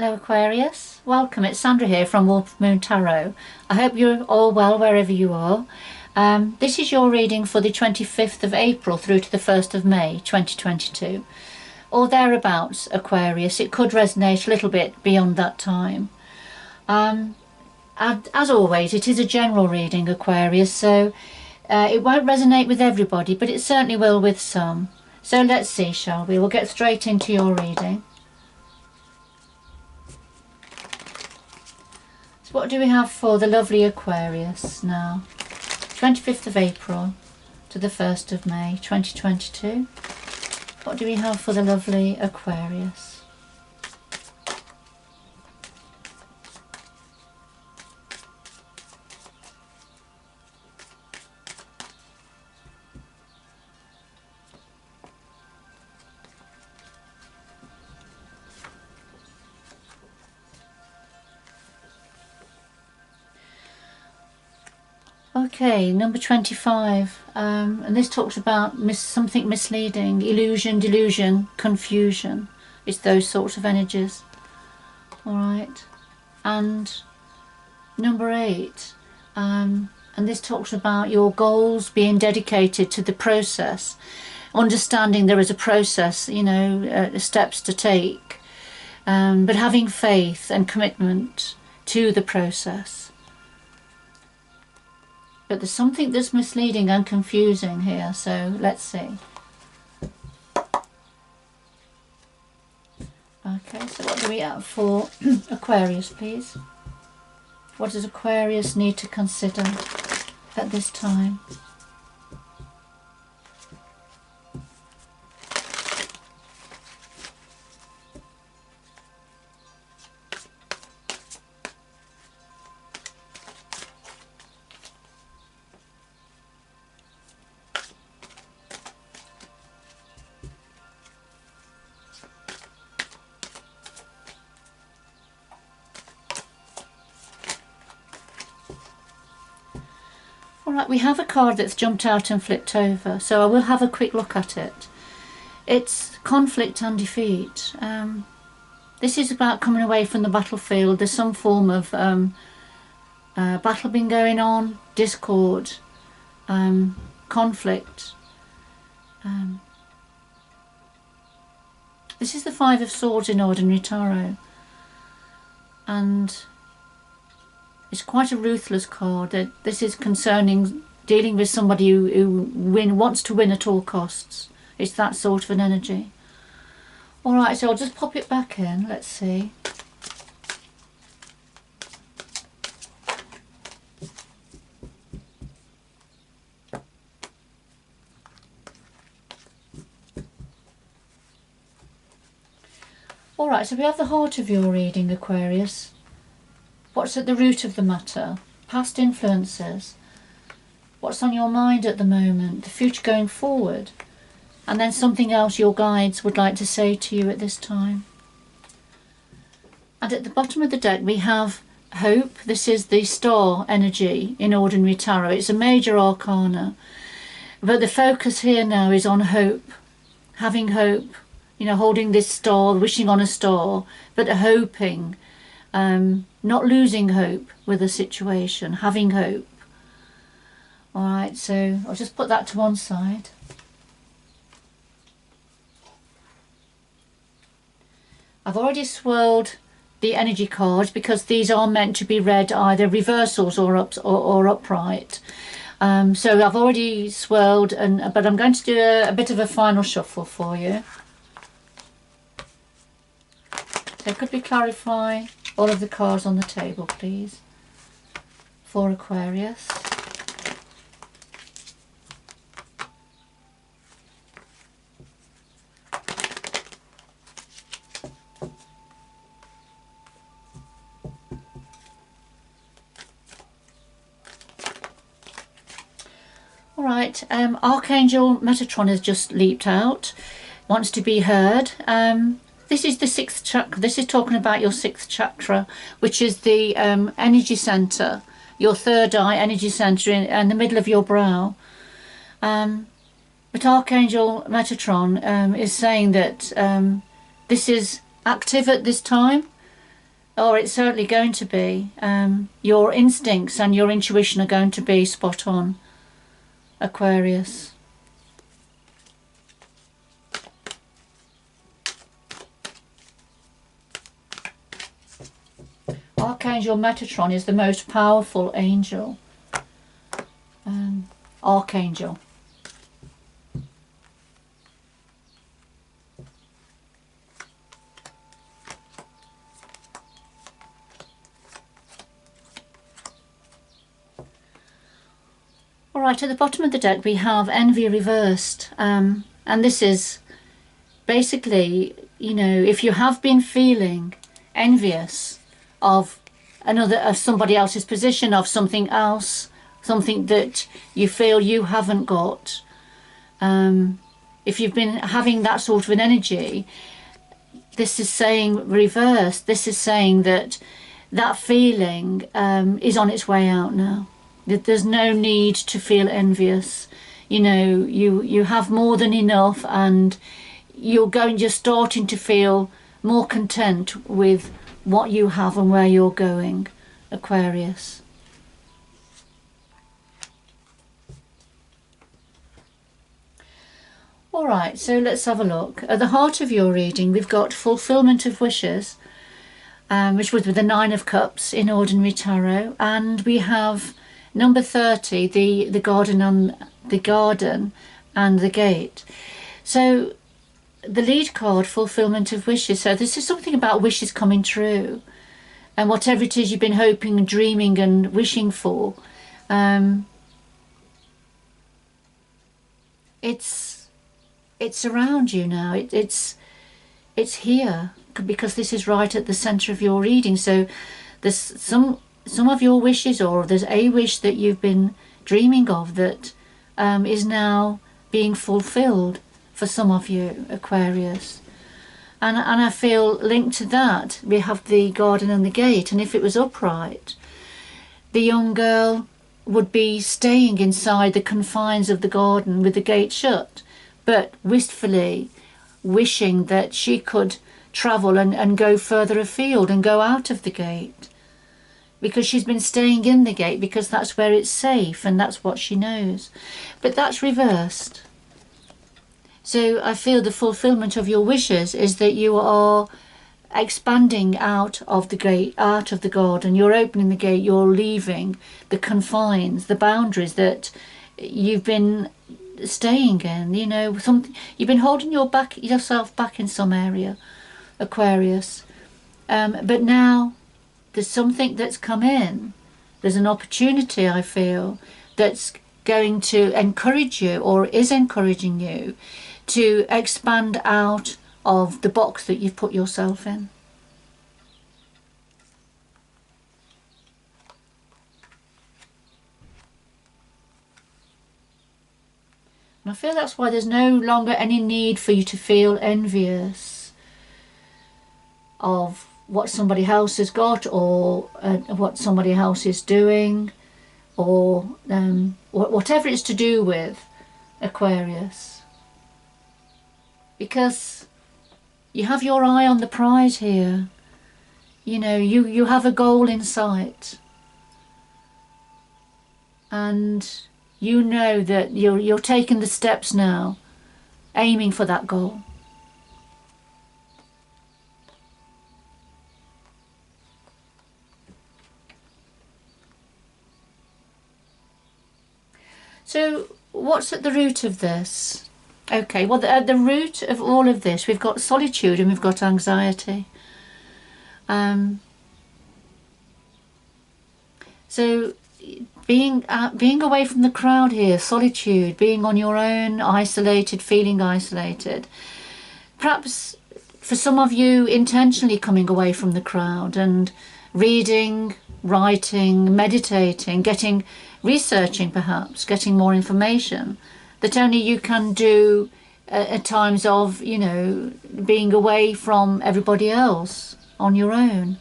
Hello Aquarius, welcome. It's Sandra here from Wolf Moon Tarot. I hope you're all well wherever you are. This is your reading for the 25th of April through to the 1st of May 2022, or thereabouts, Aquarius. It could resonate a little bit beyond that time. As always, it is a general reading, Aquarius, so it won't resonate with everybody, but it certainly will with some. So let's see, shall we? We'll get straight into your reading. So what do we have for the lovely Aquarius now? 25th of April to the 1st of May 2022. What do we have for the lovely Aquarius? Okay, number 25, and this talks about something misleading, illusion, delusion, confusion. It's those sorts of energies. Alright, and number 8, and this talks about your goals being dedicated to the process, understanding there is a process, you know, steps to take, but having faith and commitment to the process. But there's something that's misleading and confusing here, so let's see. Okay, so what do we have for Aquarius, please? What does Aquarius need to consider at this time? Alright, we have a card that's jumped out and flipped over, so I will have a quick look at it. It's conflict and defeat. This is about coming away from the battlefield. There's some form of battle been going on, discord, conflict. This is the Five of Swords in Ordinary Tarot, and it's quite a ruthless card. This is concerning dealing with somebody who wants to win at all costs. It's that sort of an energy. Alright, so I'll just pop it back in. Let's see. Alright, so we have the heart of your reading, Aquarius. What's at the root of the matter? Past influences. What's on your mind at the moment? The future going forward. And then something else your guides would like to say to you at this time. And at the bottom of the deck we have hope. This is the star energy in Ordinary Tarot. It's a major arcana. But the focus here now is on hope. Having hope. You know, holding this star, wishing on a star, but hoping. Not losing hope with a situation, having hope. Alright, so I'll just put that to one side. I've already swirled the energy cards because these are meant to be read either reversals or upright. So I've already swirled, but I'm going to do a bit of a final shuffle for you. So could we clarify all of the cards on the table, please, for Aquarius? Alright, Archangel Metatron has just leaped out, wants to be heard. This is the 6th chakra. This is talking about your 6th chakra, which is the energy centre, your third eye energy centre in the middle of your brow. But Archangel Metatron is saying that this is active at this time. or it's certainly going to be. Your instincts and your intuition are going to be spot on, Aquarius. Archangel Metatron is the most powerful angel. Archangel. Alright, at the bottom of the deck we have Envy reversed, and this is basically, you know, if you have been feeling envious of somebody else's position, of something else, something that you feel you haven't got, if you've been having that sort of an energy, this is saying reverse. This is saying that that feeling is on its way out now. That there's no need to feel envious. You know, you have more than enough, and you're starting to feel more content with what you have and where you're going, Aquarius. Alright, so let's have a look. At the heart of your reading we've got fulfillment of wishes, which was with the Nine of Cups in Ordinary Tarot, and we have number 30, the garden and the gate. So the lead card, fulfillment of wishes. So this is something about wishes coming true, and whatever it is you've been hoping and dreaming and wishing for, it's around you now. It's here, because this is right at the center of your reading. So there's some of your wishes, or there's a wish that you've been dreaming of that is now being fulfilled for some of you, Aquarius. And I feel linked to that we have the garden and the gate, and if it was upright, the young girl would be staying inside the confines of the garden with the gate shut, but wistfully wishing that she could travel and go further afield and go out of the gate, because she's been staying in the gate because that's where it's safe and that's what she knows. But that's reversed. So I feel the fulfillment of your wishes is that you are expanding out of the gate, out of the garden. You're opening the gate, you're leaving the confines, the boundaries that you've been staying in. You know, you've been holding yourself back in some area, Aquarius. But now there's something that's come in. There's an opportunity, I feel, that's going to encourage you, or is encouraging you, to expand out of the box that you've put yourself in. And I feel that's why there's no longer any need for you to feel envious of what somebody else has got, or what somebody else is doing, or whatever it's to do with, Aquarius. Because you have your eye on the prize here. You know, you have a goal in sight, and you know that you're taking the steps now, aiming for that goal. So what's at the root of this? Okay, well, at the root of all of this we've got solitude and we've got anxiety. So being away from the crowd here, solitude, being on your own, isolated, feeling isolated. Perhaps for some of you, intentionally coming away from the crowd and reading, writing, meditating, researching, perhaps getting more information that only you can do at times of, you know, being away from everybody else on your own.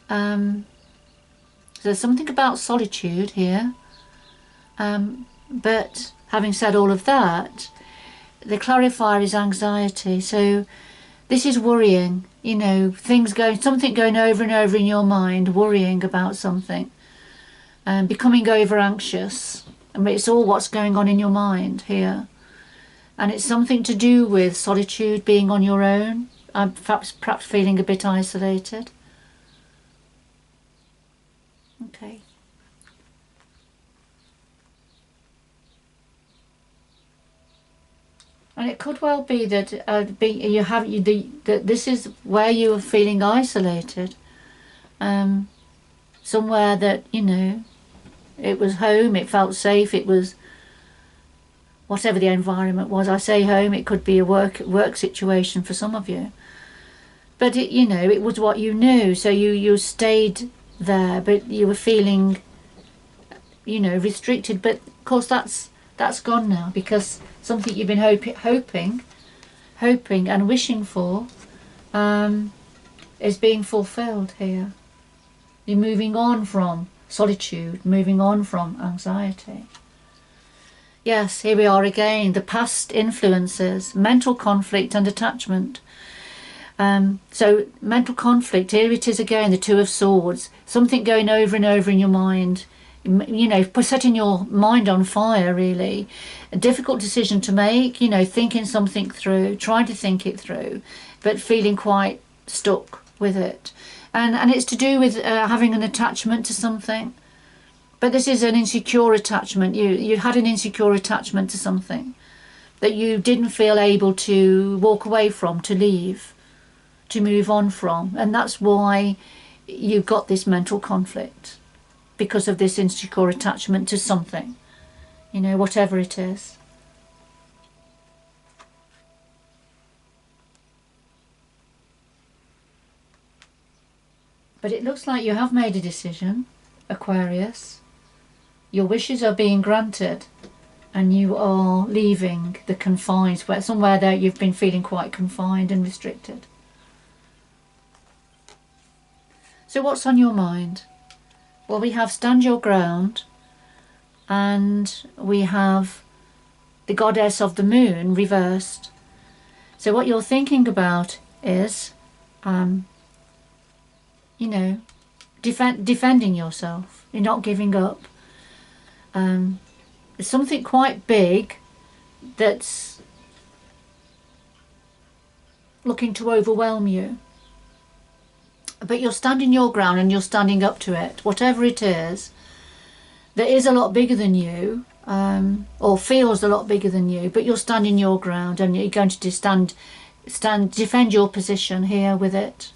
So there's something about solitude here, but having said all of that, the clarifier is anxiety. So this is worrying. you know, something going over and over in your mind, worrying about something, and becoming over anxious. I mean, it's all what's going on in your mind here. And it's something to do with solitude, being on your own, perhaps feeling a bit isolated. Okay. And it could well be that that this is where you are feeling isolated. Somewhere that, you know, it was home, it felt safe, it was whatever the environment was. I say home, it could be a work situation for some of you. But it, you know, it was what you knew, so you stayed there, but you were feeling, you know, restricted. But of course that's gone now, because something you've been hoping and wishing for is being fulfilled here. You're moving on from solitude, moving on from anxiety. Yes, here we are again, the past influences, mental conflict and attachment. So mental conflict, here it is again, the Two of Swords, something going over and over in your mind, you know, setting your mind on fire, really. A difficult decision to make, you know, thinking something through, trying to think it through, but feeling quite stuck with it. And it's to do with having an attachment to something. But this is an insecure attachment. You had an insecure attachment to something that you didn't feel able to walk away from, to leave, to move on from. And that's why you've got this mental conflict, because of this insecure attachment to something, you know, whatever it is. But it looks like you have made a decision, Aquarius. Your wishes are being granted, and you are leaving the confines, where somewhere there you've been feeling quite confined and restricted. So what's on your mind? Well, we have stand your ground, and we have the goddess of the moon reversed. So what you're thinking about is, you know, defending yourself. You're not giving up. There's something quite big that's looking to overwhelm you. But you're standing your ground and you're standing up to it. Whatever it is that is a lot bigger than you, or feels a lot bigger than you, but you're standing your ground and you're going to defend your position here with it.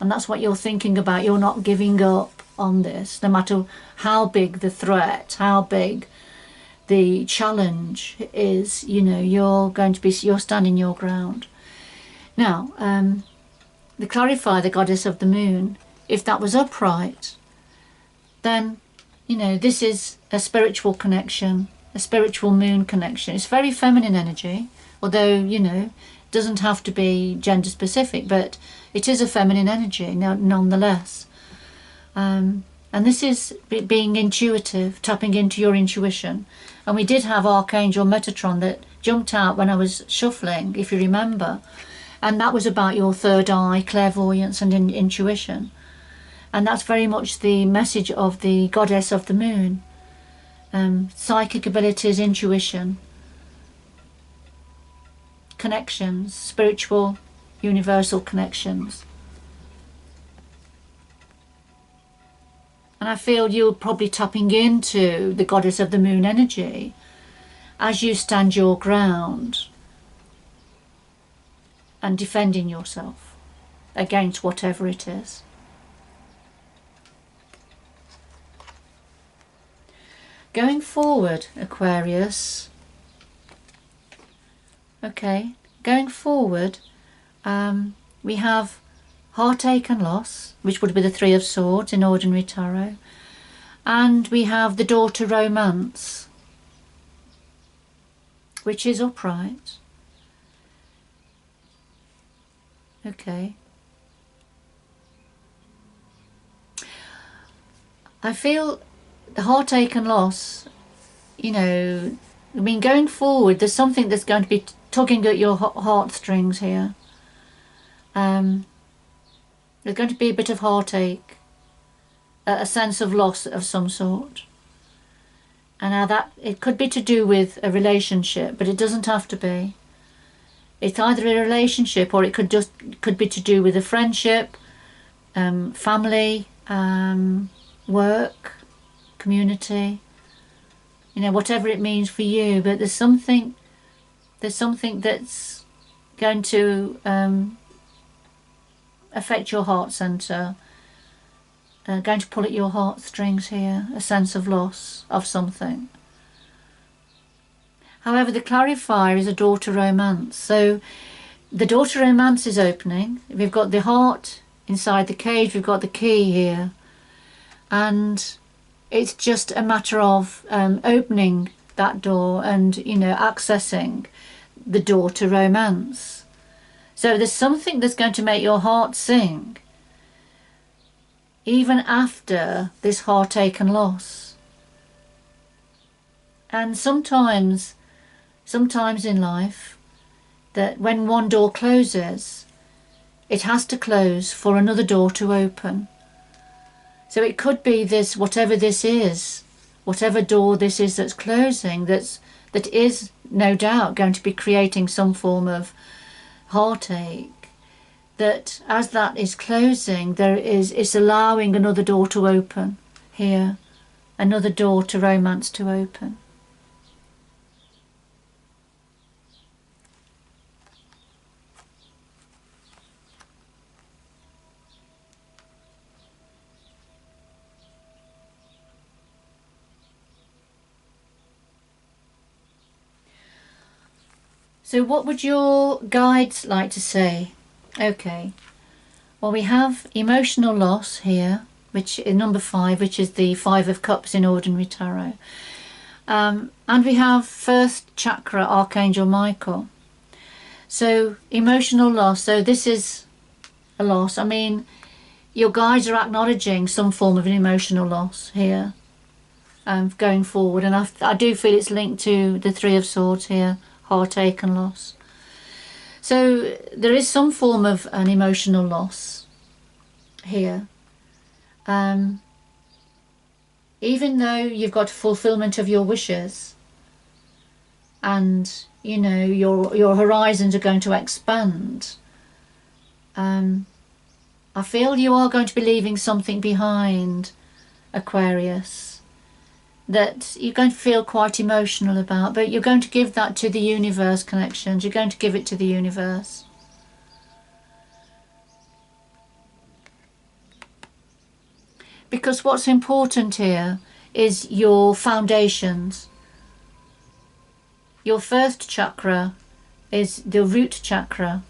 And that's what you're thinking about. You're not giving up on this, no matter how big the threat, how big the challenge is. You know, you're standing your ground. Now, to clarify the goddess of the moon, if that was upright, then, you know, this is a spiritual connection, a spiritual moon connection. It's very feminine energy, although, you know, it doesn't have to be gender specific, but it is a feminine energy nonetheless. And this is being intuitive, tapping into your intuition. And we did have Archangel Metatron that jumped out when I was shuffling, if you remember. And that was about your third eye, clairvoyance and intuition. And that's very much the message of the goddess of the moon. Psychic abilities, intuition, connections, spiritual, universal connections. And I feel you're probably tapping into the goddess of the moon energy as you stand your ground and defending yourself against whatever it is. Going forward, Aquarius. Okay, going forward, we have Heartache and Loss, which would be the Three of Swords in ordinary tarot. And we have the Daughter Romance, which is upright. Okay. I feel the Heartache and Loss, you know, I mean, going forward, there's something that's going to be tugging at your heartstrings here. There's going to be a bit of heartache, a sense of loss of some sort. And now that it could be to do with a relationship, but it doesn't have to be. It's either a relationship, or it could be to do with a friendship, family, work, community, you know, whatever it means for you. But there's something that's going to affect your heart center, going to pull at your heartstrings here, a sense of loss of something. However, the clarifier is a daughter romance. So the daughter romance is opening. We've got the heart inside the cage, we've got the key here, and it's just a matter of opening that door and, you know, accessing the door to romance. So there's something that's going to make your heart sing even after this heartache and loss. And sometimes in life, that when one door closes, it has to close for another door to open. So it could be this, whatever this is, whatever door this is that's closing, that is no doubt going to be creating some form of heartache, that as that is closing, it's allowing another door to open here, another door to romance to open. So what would your guides like to say? Okay, well, we have emotional loss here, which is number 5, which is the 5 of Cups in Ordinary Tarot. And we have first chakra, Archangel Michael. So emotional loss, so this is a loss. I mean, your guides are acknowledging some form of an emotional loss here, going forward. And I do feel it's linked to the 3 of Swords here, heartache and loss. So there is some form of an emotional loss here. Even though you've got fulfillment of your wishes, and you know your horizons are going to expand, I feel you are going to be leaving something behind, Aquarius, that you're going to feel quite emotional about, but you're going to give that to the universe connections. You're going to give it to the universe. Because what's important here is your foundations. Your first chakra is the root chakra,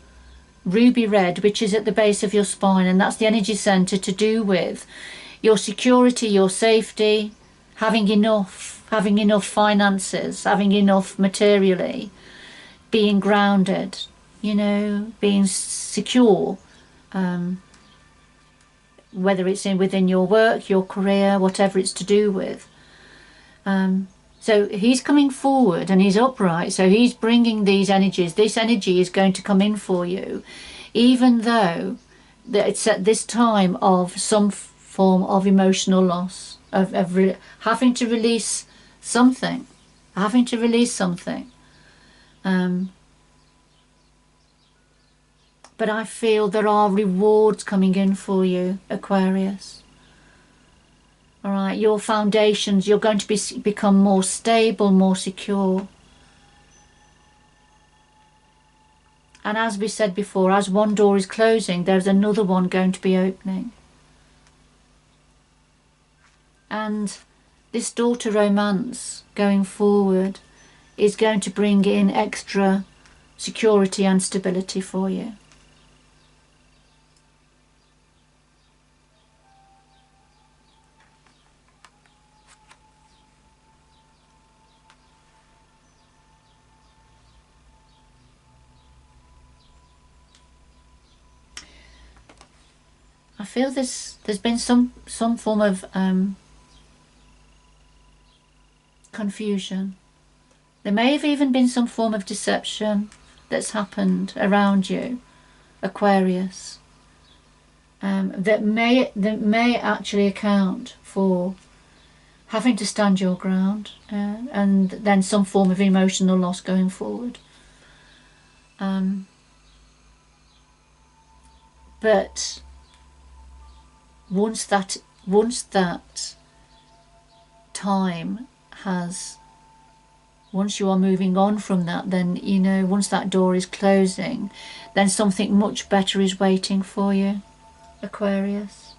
ruby red, which is at the base of your spine, and that's the energy center to do with your security, your safety, having enough finances, having enough materially, being grounded, you know, being secure, whether it's within your work, your career, whatever it's to do with. So he's coming forward and he's upright, so he's bringing these energies. This energy is going to come in for you, even though that it's at this time of some form of emotional loss, of having to release something, But I feel there are rewards coming in for you, Aquarius. All right, your foundations, you're going to become more stable, more secure. And as we said before, as one door is closing, there's another one going to be opening. And this daughter romance going forward is going to bring in extra security and stability for you. I feel there's been some form of confusion. There may have even been some form of deception that's happened around you, Aquarius. that may actually account for having to stand your ground, and then some form of emotional loss going forward. But once that time has, once you are moving on from that, then you know, once that door is closing, then something much better is waiting for you, Aquarius.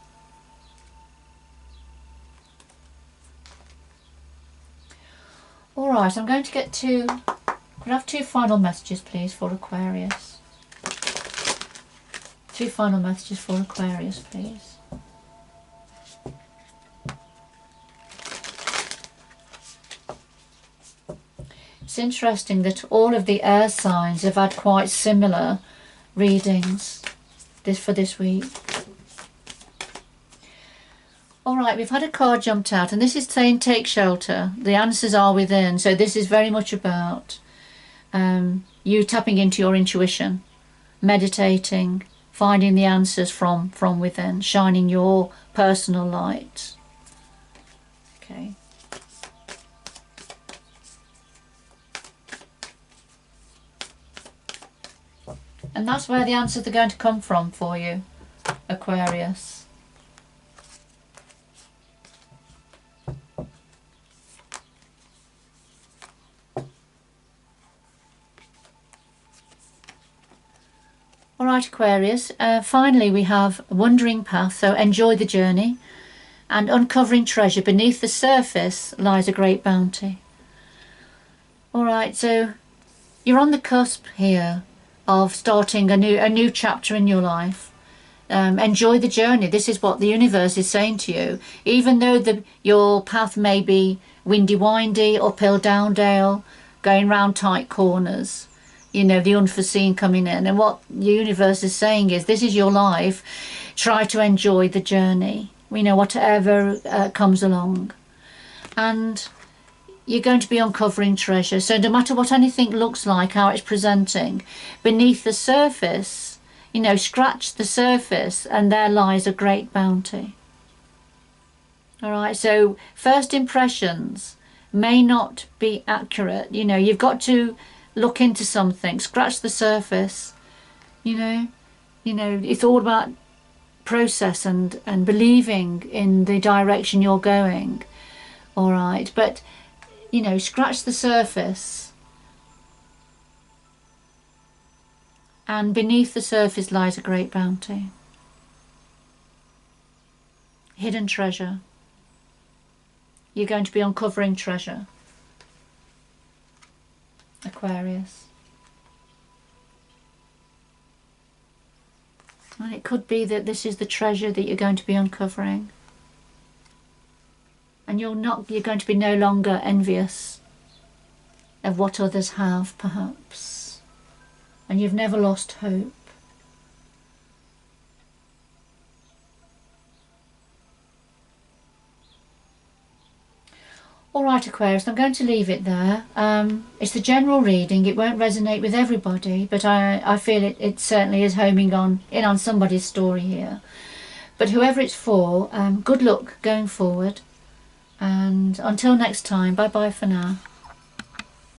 Alright, I'm going to get to, could I have 2 final messages please for Aquarius? 2 final messages for Aquarius please. It's interesting that all of the air signs have had quite similar readings for this week. Alright, we've had a card jumped out, and this is saying take shelter. The answers are within. So this is very much about you tapping into your intuition, meditating, finding the answers from within, shining your personal light. Okay. And that's where the answers are going to come from for you, Aquarius. Alright Aquarius, finally we have wandering path, so enjoy the journey, and uncovering treasure. Beneath the surface lies a great bounty. Alright, so you're on the cusp here of starting a new chapter in your life. Enjoy the journey. This is what the universe is saying to you. Even though your path may be windy windy, uphill down dale, going round tight corners, you know, the unforeseen coming in, and what the universe is saying is this is your life. Try to enjoy the journey, you know, whatever comes along, and you're going to be uncovering treasure. So no matter what anything looks like, how it's presenting, beneath the surface, you know, scratch the surface and there lies a great bounty. Alright, so first impressions may not be accurate. You know, you've got to look into something, scratch the surface, you know, it's all about process and believing in the direction you're going. Alright, but you know, scratch the surface, and beneath the surface lies a great bounty. Hidden treasure. You're going to be uncovering treasure, Aquarius. And it could be that this is the treasure that you're going to be uncovering. And you're going to be no longer envious of what others have, perhaps. And you've never lost hope. Alright Aquarius, I'm going to leave it there. It's the general reading. It won't resonate with everybody, but I feel it certainly is homing in on somebody's story here. But whoever it's for, good luck going forward. And until next time, bye bye for now.